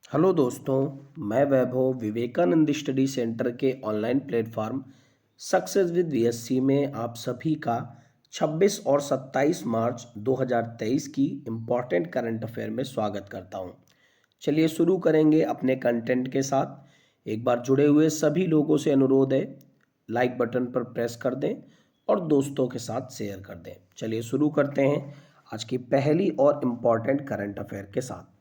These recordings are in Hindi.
हेलो दोस्तों, मैं वैभव विवेकानंद स्टडी सेंटर के online platform success with VSC में आप सभी का 26 और 27 मार्च 2023 की इम्पॉर्टेंट करंट अफेयर में स्वागत करता हूं। चलिए शुरू करेंगे अपने कंटेंट के साथ। एक बार जुड़े हुए सभी लोगों से अनुरोध है, लाइक बटन पर प्रेस कर दें और दोस्तों के साथ शेयर कर दें। चलिए शुरू करते हैं आज की पहली और इम्पॉर्टेंट करंट अफेयर के साथ।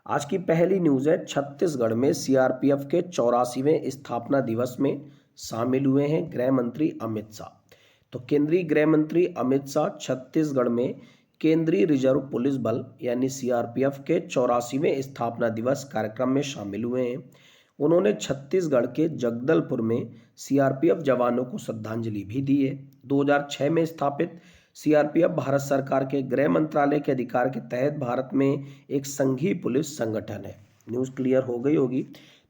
आज की पहली न्यूज़ है, छत्तीसगढ़ में सीआरपीएफ के 84वें स्थापना दिवस में शामिल हुए हैं गृह मंत्री अमित शाह। तो केंद्रीय गृह मंत्री अमित शाह छत्तीसगढ़ में केंद्रीय रिजर्व पुलिस बल यानी सीआरपीएफ के 84वें स्थापना दिवस कार्यक्रम में शामिल हुए हैं। उन्होंने छत्तीसगढ़ के जगदलपुर में सीआरपीएफ जवानों को श्रद्धांजलि भी दी है। 2006 में स्थापित सीआरपीएफ भारत सरकार के गृह मंत्रालय के अधिकार के तहत भारत में एक संघीय पुलिस संगठन है। न्यूज़ क्लियर हो गई होगी।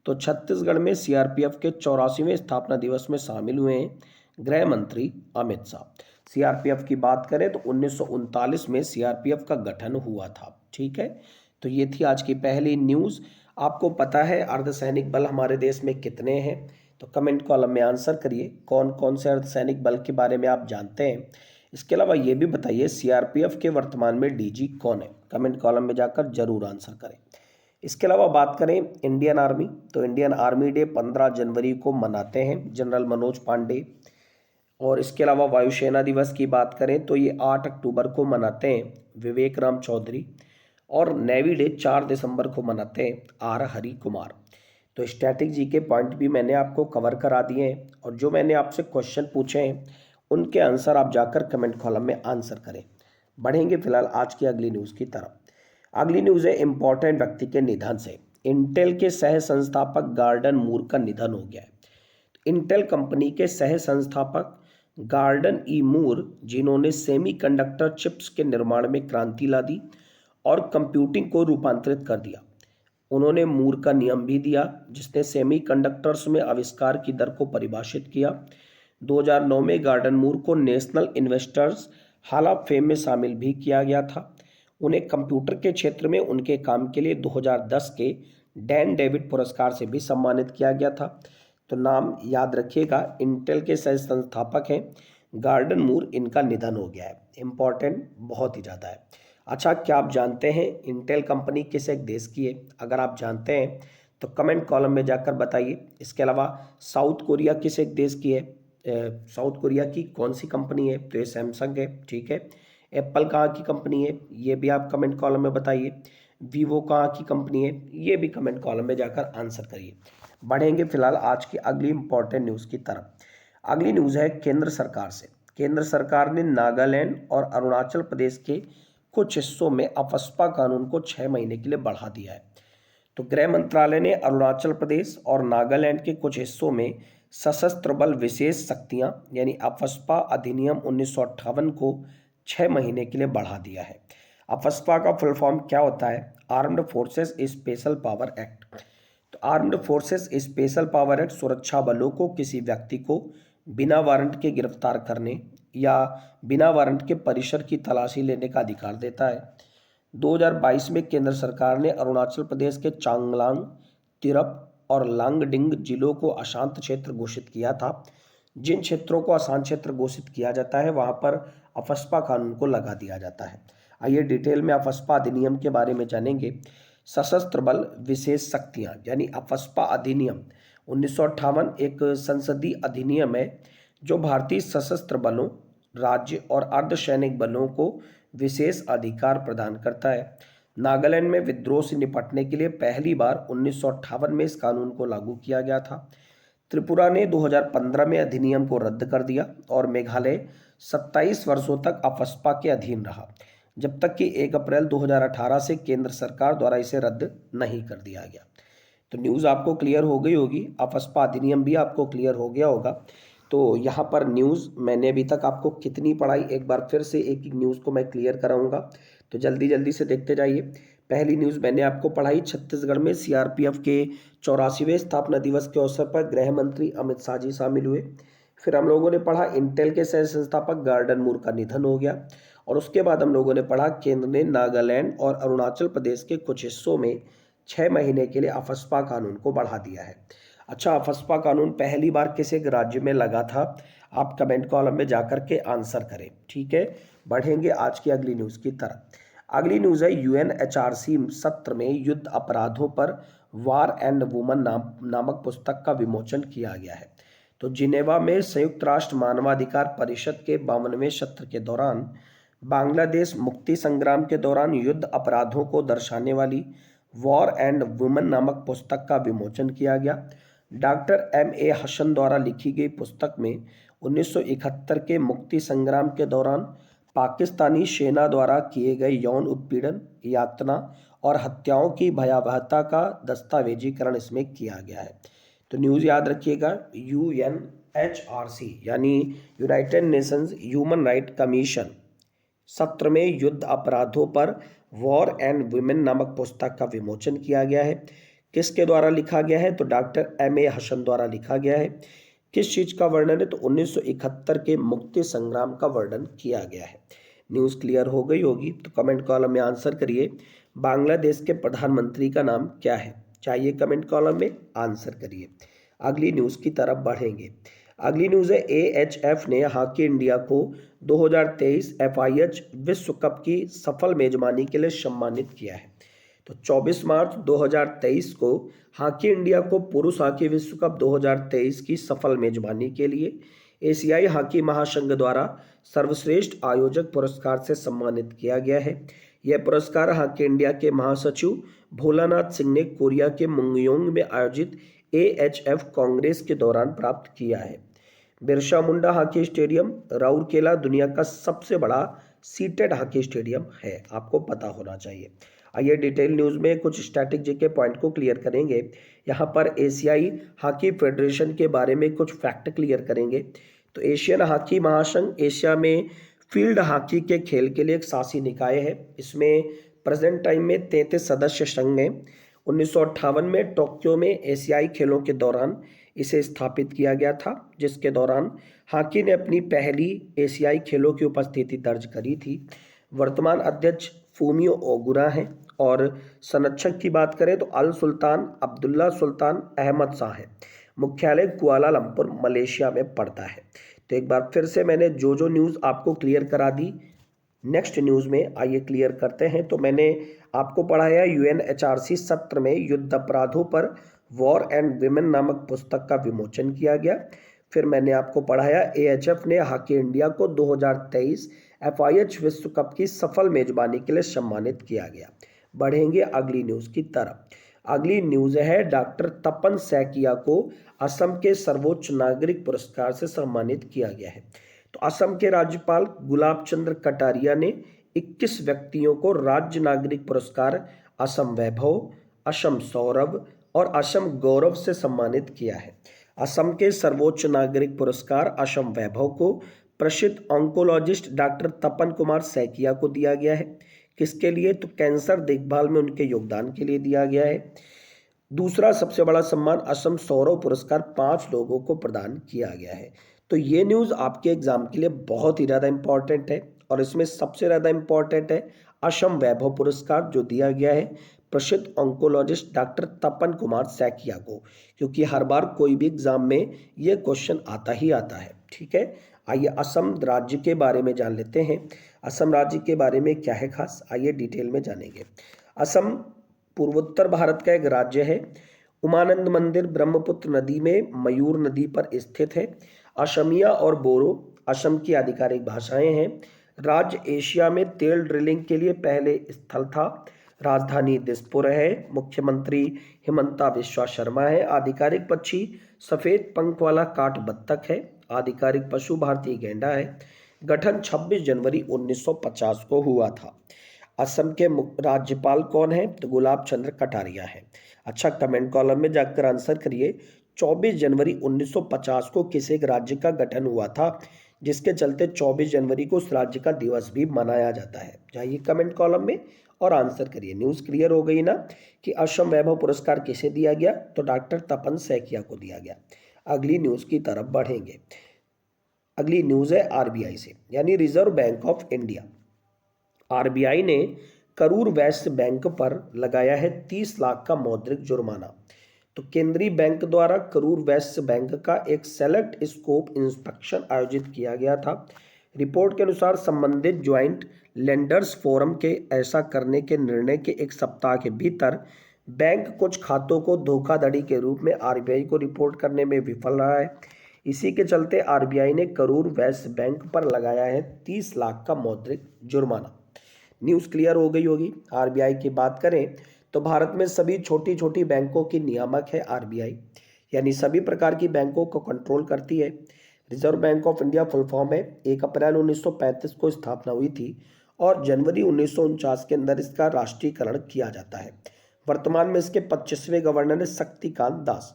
तो छत्तीसगढ़ में सीआरपीएफ के 84वें स्थापना दिवस में शामिल हुए हैं गृह मंत्री अमित शाह। सीआरपीएफ की बात करें तो 1939 में सीआरपीएफ का गठन हुआ था। ठीक है, तो ये थी आज की पहली न्यूज़। आपको पता है अर्धसैनिक बल हमारे देश में कितने हैं? तो कमेंट कॉलम में आंसर करिए, कौन कौन से अर्धसैनिक बल के बारे में आप जानते हैं। इसके अलावा ये भी बताइए सीआरपीएफ के वर्तमान में डीजी कौन है? कमेंट कॉलम में जाकर जरूर आंसर करें। इसके अलावा बात करें इंडियन आर्मी, तो इंडियन आर्मी डे 15 जनवरी को मनाते हैं जनरल मनोज पांडे। और इसके अलावा वायुसेना दिवस की बात करें तो ये 8 अक्टूबर को मनाते हैं विवेक राम चौधरी। और नेवी डे 4 दिसंबर को मनाते हैं आर हरि कुमार। तो स्टैटिक जी के पॉइंट भी मैंने आपको कवर करा दिए हैं, और जो मैंने आपसे क्वेश्चन पूछे हैं उनके आंसर आप जाकर कमेंट कॉलम में आंसर करें। बढ़ेंगे फिलहाल आज की अगली न्यूज़ की तरफ। अगली न्यूज़ है इम्पोर्टेंट व्यक्ति के निधन से। इंटेल के सह संस्थापक गार्डन मूर का निधन हो गया है। इंटेल कंपनी के सह संस्थापक गार्डन ई मूर, जिन्होंने सेमीकंडक्टर चिप्स के निर्माण में क्रांति ला दी और कंप्यूटिंग को रूपांतरित कर दिया, उन्होंने मूर का नियम भी दिया जिसने सेमीकंडक्टर्स में आविष्कार की दर को परिभाषित किया। 2009 में गार्डन मूर को national investors hall of fame में शामिल भी किया गया था। उन्हें कंप्यूटर के क्षेत्र में उनके काम के लिए 2010 के डैन डेविड पुरस्कार से भी सम्मानित किया गया था। तो नाम याद रखिएगा, इंटेल के सह संस्थापक हैं गार्डन मूर, इनका निधन हो गया है। इंपॉर्टेंट बहुत ही ज़्यादा है। अच्छा, क्या आप जानते हैं इंटेल कंपनी किस एक देश की है? अगर आप जानते हैं तो कमेंट कॉलम में जाकर बताइए। इसके अलावा साउथ कोरिया किस एक देश की है? साउथ कोरिया की कौन सी कंपनी है? तो ये सैमसंग है। ठीक है। एप्पल कहाँ की कंपनी है? ये भी आप कमेंट कॉलम में बताइए। वीवो कहाँ की कंपनी है? ये भी कमेंट कॉलम में जाकर आंसर करिए। बढ़ेंगे फिलहाल आज की अगली इंपॉर्टेंट न्यूज़ की तरफ। अगली न्यूज़ है केंद्र सरकार से। केंद्र सरकार ने नागालैंड और अरुणाचल प्रदेश के कुछ हिस्सों में अफस्पा कानून को 6 महीने के लिए बढ़ा दिया है। तो गृह मंत्रालय ने अरुणाचल प्रदेश और नागालैंड के कुछ हिस्सों में सशस्त्र बल विशेष शक्तियां यानी अफस्पा अधिनियम 1958 को 6 महीने के लिए बढ़ा दिया है। अफस्पा का फुल फॉर्म क्या होता है? Armed forces special power act. तो armed forces special power act सुरक्षा बलों को किसी व्यक्ति को बिना वारंट के गिरफ्तार करने या बिना वारंट के परिसर की तलाशी लेने का अधिकार देता है। 2022 में केंद्र सरकार ने अरुणाचल प्रदेश के चांगलांग, तिरप और लांगडिंग जिलों को अशांत क्षेत्र घोषित किया था। जिन क्षेत्रों को अशांत क्षेत्र घोषित किया जाता है वहां पर अफस्पा कानून को लगा दिया जाता है। आइए डिटेल में अफस्पा अधिनियम के बारे में जानेंगे। सशस्त्र बल विशेष शक्तियां यानी अफस्पा अधिनियम 1958 एक संसदीय अधिनियम है जो भारतीय सशस्त्र बलों, राज्य और अर्धसैनिक बलों को विशेष अधिकार प्रदान करता है। नागालैंड में विद्रोह से निपटने के लिए पहली बार 1958 में इस कानून को लागू किया गया था। त्रिपुरा ने 2015 में अधिनियम को रद्द कर दिया और मेघालय 27 वर्षों तक अफस्पा के अधीन रहा, जब तक कि 1 अप्रैल 2018 से केंद्र सरकार द्वारा इसे रद्द नहीं कर दिया गया। तो न्यूज़ आपको क्लियर हो गई होगी, अफस्पा अधिनियम भी आपको क्लियर हो गया होगा। तो यहाँ पर न्यूज़ मैंने अभी तक आपको कितनी पढ़ाई, एक बार फिर से एक एक न्यूज़ को मैं क्लियर कराऊंगा, तो जल्दी जल्दी से देखते जाइए। पहली न्यूज़ मैंने आपको पढ़ाई, छत्तीसगढ़ में सीआरपीएफ के 84वें स्थापना दिवस के अवसर पर गृह मंत्री अमित शाह जी शामिल हुए। फिर हम लोगों ने पढ़ा इंटेल के सह संस्थापक गार्डन मूर का निधन हो गया। और उसके बाद हम लोगों ने पढ़ा केंद्र ने नागालैंड और अरुणाचल प्रदेश के कुछ हिस्सों में 6 महीने के लिए अफस्पा कानून को बढ़ा दिया है। अच्छा, अफस्पा कानून पहली बार किस एक राज्य में लगा था? आप कमेंट कॉलम में जाकर के आंसर करें। ठीक है, बढ़ेंगे आज की अगली न्यूज़ की तरफ। अगली न्यूज़ है यूएनएचआरसी सत्र में युद्ध अपराधों पर वार एंड वुमन नामक पुस्तक का विमोचन किया गया है। तो जिनेवा में संयुक्त राष्ट्र मानवाधिकार परिषद के 52वें सत्र के दौरान बांग्लादेश मुक्ति संग्राम के दौरान युद्ध अपराधों को दर्शाने वाली वॉर एंड वुमेन नामक पुस्तक का विमोचन किया गया। Doctor M.A. हसन द्वारा लिखी गई पुस्तक में 1971 के मुक्ति संग्राम के दौरान पाकिस्तानी सेना द्वारा किए गए यौन उत्पीड़न, यातना और हत्याओं की भयावहता का दस्तावेजीकरण इसमें किया गया है। तो न्यूज़ याद रखिएगा, UNHRC यानी United Nations human right commission सत्र में युद्ध अपराधों पर वॉर एंड वुमेन नामक पुस्तक का विमोचन किया गया है। किसके द्वारा लिखा गया है? तो डॉक्टर M.A. हसन द्वारा लिखा गया है। किस चीज़ का वर्णन है? तो 1971 के मुक्ति संग्राम का वर्णन किया गया है। न्यूज़ क्लियर हो गई होगी, तो कमेंट कॉलम में आंसर करिए। बांग्लादेश के प्रधानमंत्री का नाम क्या है? चाहिए कमेंट कॉलम में आंसर करिए। अगली न्यूज़ की तरफ बढ़ेंगे। अगली न्यूज़ है AHF ने हॉकी इंडिया को 2023 FIH विश्व कप की सफल मेजबानी के लिए सम्मानित किया है। तो 24 मार्च 2023 को हॉकी इंडिया को पुरुष हॉकी विश्व कप 2023 की सफल मेजबानी के लिए एशियाई हॉकी महासंघ द्वारा सर्वश्रेष्ठ आयोजक पुरस्कार से सम्मानित किया गया है। यह पुरस्कार हॉकी इंडिया के महासचिव भोलानाथ सिंह ने कोरिया के मुंगयोंग में आयोजित AHF कांग्रेस के दौरान प्राप्त किया है। बिरसा मुंडा हॉकी स्टेडियम राउरकेला दुनिया का सबसे बड़ा सीटेड हॉकी स्टेडियम है, आपको पता होना चाहिए। आइए डिटेल न्यूज़ में कुछ स्टैटिक जीके पॉइंट को क्लियर करेंगे। यहाँ पर एशियाई हॉकी फेडरेशन के बारे में कुछ फैक्ट क्लियर करेंगे। तो एशियन हॉकी महासंघ एशिया में फील्ड हॉकी के खेल के लिए एक शासी निकाय है। इसमें प्रेजेंट टाइम में 33 सदस्य संघ हैं। 1958 में टोक्यो में एशियाई खेलों के दौरान इसे स्थापित किया गया था, जिसके दौरान हॉकी ने अपनी पहली एशियाई खेलों की उपस्थिति दर्ज करी थी। वर्तमान अध्यक्ष फूमियो ओगुरा हैं और संरक्षक की बात करें तो अल सुल्तान अब्दुल्ला सुल्तान अहमद शाह है। मुख्यालय कुआलालंपुर मलेशिया में पड़ता है। तो एक बार फिर से मैंने जो न्यूज़ आपको क्लियर करा दी, नेक्स्ट न्यूज़ में आइए क्लियर करते हैं। तो मैंने आपको पढ़ाया UNHRC सत्र में युद्ध अपराधों पर वॉर एंड विमेन नामक पुस्तक का विमोचन किया गया। फिर मैंने आपको पढ़ाया AHF ने हॉकी इंडिया को 2023 FIH विश्व कप की सफल मेजबानी के लिए सम्मानित किया गया। बढ़ेंगे अगली न्यूज़ की तरफ। अगली न्यूज़ है डॉक्टर तपन सैकिया को असम के सर्वोच्च नागरिक पुरस्कार से सम्मानित किया गया है। तो असम के राज्यपाल गुलाब चंद्र कटारिया ने 21 व्यक्तियों को राज्य नागरिक पुरस्कार असम वैभव, असम सौरभ और असम गौरव से सम्मानित किया है। असम के सर्वोच्च नागरिक पुरस्कार असम वैभव को प्रसिद्ध ऑन्कोलॉजिस्ट डॉक्टर तपन कुमार सैकिया को दिया गया है। किसके लिए? तो कैंसर देखभाल में उनके योगदान के लिए दिया गया है। दूसरा सबसे बड़ा सम्मान असम सौरव पुरस्कार 5 लोगों को प्रदान किया गया है। तो ये न्यूज़ आपके एग्जाम के लिए बहुत ही ज़्यादा इंपॉर्टेंट है और इसमें सबसे ज़्यादा इंपॉर्टेंट है असम वैभव पुरस्कार जो दिया गया है प्रसिद्ध ऑन्कोलॉजिस्ट डॉक्टर तपन कुमार सैकिया को, क्योंकि हर बार कोई भी एग्जाम में ये क्वेश्चन आता ही आता है। ठीक है, आइए असम राज्य के बारे में जान लेते हैं। असम राज्य के बारे में क्या है खास, आइए डिटेल में जानेंगे। असम पूर्वोत्तर भारत का एक राज्य है। उमानंद मंदिर ब्रह्मपुत्र नदी में मयूर नदी पर स्थित है। असमिया और बोरो असम की आधिकारिक भाषाएं हैं। राज्य एशिया में तेल ड्रिलिंग के लिए पहले स्थल था। राजधानी दिसपुर है। मुख्यमंत्री हिमंता बिस्वा शर्मा है। आधिकारिक पक्षी सफेद पंख वाला काठ बत्तख है। आधिकारिक पशु भारतीय गैंडा है। गठन 26 जनवरी 1950 को हुआ था। असम के राज्यपाल कौन है? तो गुलाब चंद्र कटारिया है। अच्छा, कमेंट कॉलम में जाकर आंसर करिए। 24 जनवरी 1950 को किस एक राज्य का गठन हुआ था, जिसके चलते 24 जनवरी को उस राज्य का दिवस भी मनाया जाता है? जाइए कमेंट कॉलम में और आंसर करिए। न्यूज़ क्लियर हो गई ना कि असम वैभव पुरस्कार किसे दिया गया? तो डॉक्टर तपन सैकिया को दिया गया। अगली न्यूज़ की तरफ बढ़ेंगे। अगली न्यूज़ है RBI से, यानी reserve bank of India. RBI ने करूर वैश्य बैंक पर लगाया है 30 लाख का मौद्रिक जुर्माना। तो केंद्रीय बैंक द्वारा करूर वैश्य बैंक का एक सेलेक्ट स्कोप इंस्पेक्शन आयोजित किया गया था। रिपोर्ट के अनुसार संबंधित ज्वाइंट लेंडर्स फोरम के ऐसा करने के निर्णय के एक सप्ताह के भीतर बैंक कुछ खातों को धोखाधड़ी के रूप में आरबीआई को रिपोर्ट करने में विफल रहा है। इसी के चलते आरबीआई ने करूर वैश्य बैंक पर लगाया है 30 लाख का मौद्रिक जुर्माना। न्यूज़ क्लियर हो गई होगी। आरबीआई की बात करें तो भारत में सभी छोटी छोटी बैंकों की नियामक है आरबीआई, यानी सभी प्रकार की बैंकों को कंट्रोल करती है। Reserve bank of India full form है। 1 अप्रैल 1935 को स्थापना हुई थी और जनवरी 1949 के अंदर इसका राष्ट्रीयकरण किया जाता है। वर्तमान में इसके 25वें गवर्नर है शक्तिकांत दास।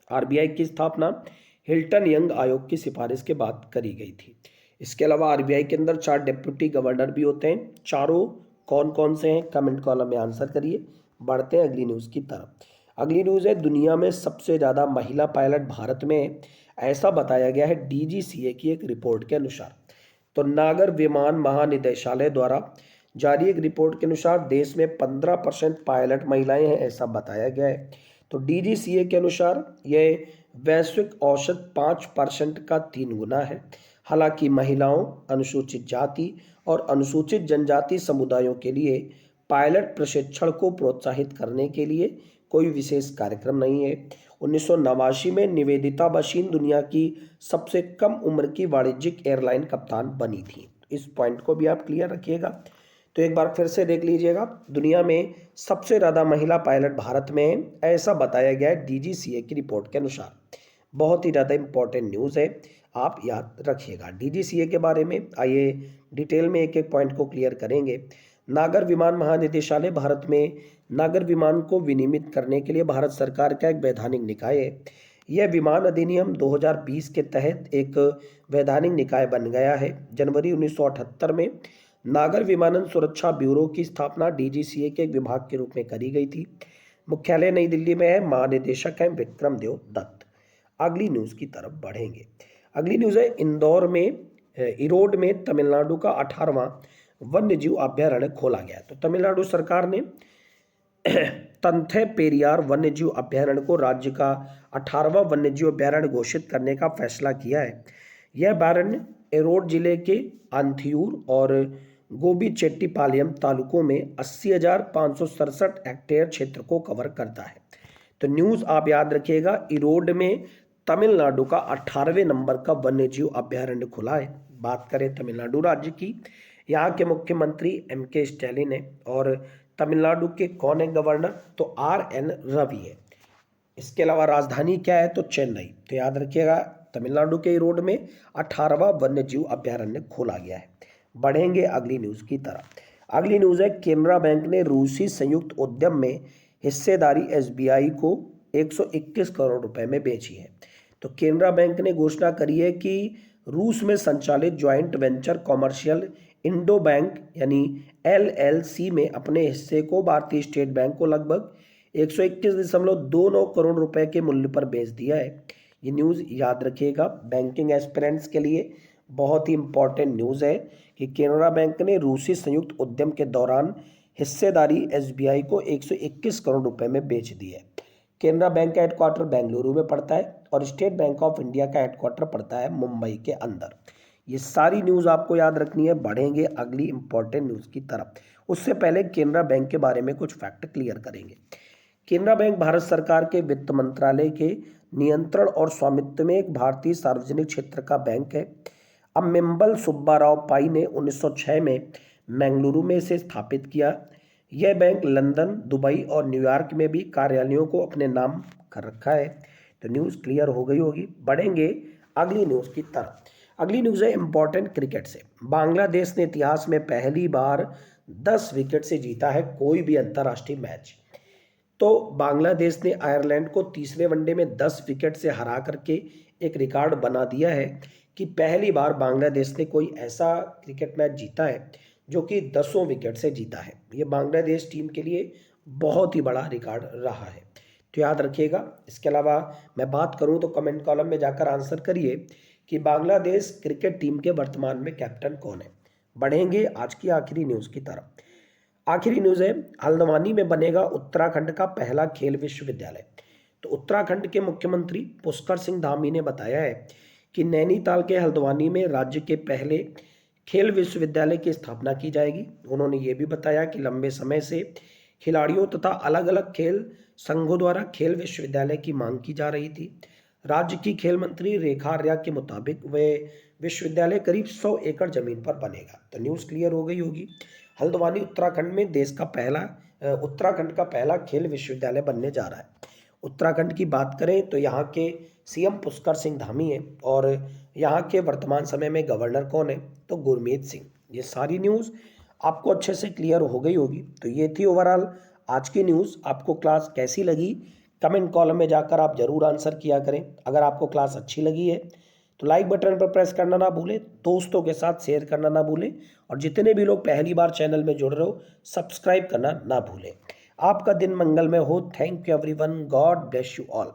आरबीआई की स्थापना हिल्टन यंग आयोग की सिफारिश के बाद करी गई थी। इसके अलावा आरबीआई के अंदर 4 डिप्टी गवर्नर भी होते हैं। चारों कौन कौन से हैं, कमेंट कॉलम में आंसर करिए। बढ़ते हैं अगली न्यूज़ की तरफ। अगली न्यूज़ है, दुनिया में सबसे ज़्यादा महिला पायलट भारत में है, ऐसा बताया गया है डीजीसीए की एक रिपोर्ट के अनुसार। तो नागर विमान महानिदेशालय द्वारा जारी एक रिपोर्ट के अनुसार देश में 15% पायलट महिलाएं हैं, ऐसा बताया गया है। तो डीजीसीए के अनुसार यह वैश्विक औसत 5% का 3 गुना है। हालांकि महिलाओं, अनुसूचित जाति और अनुसूचित जनजाति समुदायों के लिए पायलट प्रशिक्षण को प्रोत्साहित करने के लिए कोई विशेष कार्यक्रम नहीं है। 1989 में निवेदिता बशीन दुनिया की सबसे कम उम्र की वाणिज्यिक एयरलाइन कप्तान बनी थी। इस पॉइंट को भी आप क्लियर रखिएगा। तो एक बार फिर से देख लीजिएगा, दुनिया में सबसे ज़्यादा महिला पायलट भारत में है, ऐसा बताया गया है डीजीसीए की रिपोर्ट के अनुसार। बहुत ही ज़्यादा इंपॉर्टेंट न्यूज़ है, आप याद रखिएगा डीजीसीए के बारे में। आइए डिटेल में एक एक पॉइंट को क्लियर करेंगे। नागर विमान महानिदेशालय भारत में नागर विमान को विनियमित करने के लिए भारत सरकार का एक वैधानिक निकाय है। यह विमान अधिनियम 2020 के तहत एक वैधानिक निकाय बन गया है। जनवरी 1978 में नागर विमानन सुरक्षा ब्यूरो की स्थापना डीजीसीए के एक विभाग के रूप में करी गई थी। मुख्यालय नई दिल्ली में है। महानिदेशक हैं विक्रम देव दत्त। अगली न्यूज़ की तरफ बढ़ेंगे। अगली न्यूज़ है, इंदौर में इरोड में तमिलनाडु का 18वां वन्य जीव अभ्यारण्य खोला गया। तो तमिलनाडु सरकार ने तंथे पेरियार वन्य जीव अभ्यारण्य को राज्य का 18वां वन्य जीव अभ्यारण्य घोषित करने का फैसला किया है। यह अभ्यारण्य एरोड जिले के अंथियूर और गोबीचेट्टीपालयम तालुकों में 80,567 हेक्टेयर क्षेत्र को कवर करता है। तो न्यूज़ आप याद रखिएगा, इरोड में तमिलनाडु का 18वें नंबर का वन्य जीव अभ्यारण्य खुला है। बात करें तमिलनाडु राज्य की, यहाँ के मुख्यमंत्री एमके स्टैलिन है और तमिलनाडु के कौन है गवर्नर, तो आरएन रवि है। इसके अलावा राजधानी क्या है, तो चेन्नई। तो याद रखिएगा, तमिलनाडु के रोड में 18वां वन्य जीव अभ्यारण्य खोला गया है। बढ़ेंगे अगली न्यूज़ की तरफ। अगली न्यूज़ है, केनरा बैंक ने रूसी संयुक्त उद्यम में हिस्सेदारी एसबीआई को 121 करोड़ रुपए में बेची है। तो केनरा बैंक ने घोषणा करी है कि रूस में संचालित joint venture commercial Indo bank यानी एलएलसी में अपने हिस्से को भारतीय स्टेट बैंक को लगभग 121.29 करोड़ रुपए के मूल्य पर बेच दिया है। ये न्यूज़ याद रखिएगा, बैंकिंग एस्पिरेंट्स के लिए बहुत ही इंपॉर्टेंट न्यूज़ है कि केनरा बैंक ने रूसी संयुक्त उद्यम के दौरान हिस्सेदारी एसबीआई को 121 करोड़ रुपए में बेच दी है। केनरा बैंक का हेडक्वार्टर बेंगलुरु में पड़ता है और स्टेट बैंक ऑफ इंडिया का हेडक्वार्टर पड़ता है मुंबई के अंदर। ये सारी न्यूज़ आपको याद रखनी है। बढ़ेंगे अगली इंपॉर्टेंट न्यूज़ की तरफ। उससे पहले केनरा बैंक के बारे में कुछ फैक्ट क्लियर करेंगे। केनरा बैंक भारत सरकार के वित्त मंत्रालय के नियंत्रण और स्वामित्व में एक भारतीय सार्वजनिक क्षेत्र का बैंक है। अम्मेम्बल सुब्बाराव पाई ने 1906 में बेंगलुरु में इसे स्थापित किया। यह बैंक लंदन, दुबई और न्यूयॉर्क में भी कार्यालयों को अपने नाम कर रखा है। तो न्यूज़ क्लियर हो गई होगी। बढ़ेंगे अगली न्यूज़ की तरफ। अगली न्यूज़ है इंपॉर्टेंट क्रिकेट से। बांग्लादेश ने इतिहास में पहली बार 10 विकेट से जीता है कोई भी अंतर्राष्ट्रीय मैच। तो बांग्लादेश ने आयरलैंड को तीसरे वनडे में 10 विकेट से हरा करके एक रिकॉर्ड बना दिया है कि पहली बार बांग्लादेश ने कोई ऐसा क्रिकेट मैच जीता है जो कि 10 विकेट से जीता है। ये बांग्लादेश टीम के लिए बहुत ही बड़ा रिकॉर्ड रहा है, तो याद रखिएगा। इसके अलावा मैं बात करूं तो कमेंट कॉलम में जाकर आंसर करिए कि बांग्लादेश क्रिकेट टीम के वर्तमान में कैप्टन कौन है। बढ़ेंगे आज की आखिरी न्यूज़ की तरफ। आखिरी न्यूज़ है, हल्द्वानी में बनेगा उत्तराखंड का पहला खेल विश्वविद्यालय। तो उत्तराखंड के मुख्यमंत्री पुष्कर सिंह धामी ने बताया है कि नैनीताल के हल्द्वानी में राज्य के पहले खेल विश्वविद्यालय की स्थापना की जाएगी। उन्होंने ये भी बताया कि लंबे समय से खिलाड़ियों तथा अलग अलग खेल संघों द्वारा खेल विश्वविद्यालय की मांग की जा रही थी। राज्य की खेल मंत्री रेखा आर्या के मुताबिक वे विश्वविद्यालय करीब 100 एकड़ जमीन पर बनेगा। तो न्यूज़ क्लियर हो गई होगी। हल्द्वानी उत्तराखंड में उत्तराखंड का पहला खेल विश्वविद्यालय बनने जा रहा है। उत्तराखंड की बात करें तो यहाँ के सीएम पुष्कर सिंह धामी हैं और यहाँ के वर्तमान समय में गवर्नर कौन है, तो गुरमीत सिंह। ये सारी न्यूज़ आपको अच्छे से क्लियर हो गई होगी। तो ये थी ओवरऑल आज की न्यूज़। आपको क्लास कैसी लगी कमेंट कॉलम में जाकर आप जरूर आंसर किया करें। अगर आपको क्लास अच्छी लगी है तो लाइक बटन पर प्रेस करना ना भूलें, दोस्तों के साथ शेयर करना ना भूलें और जितने भी लोग पहली बार चैनल में जुड़ रहे हो सब्सक्राइब करना ना भूलें। आपका दिन मंगलमय हो। Thank you everyone. God bless you all.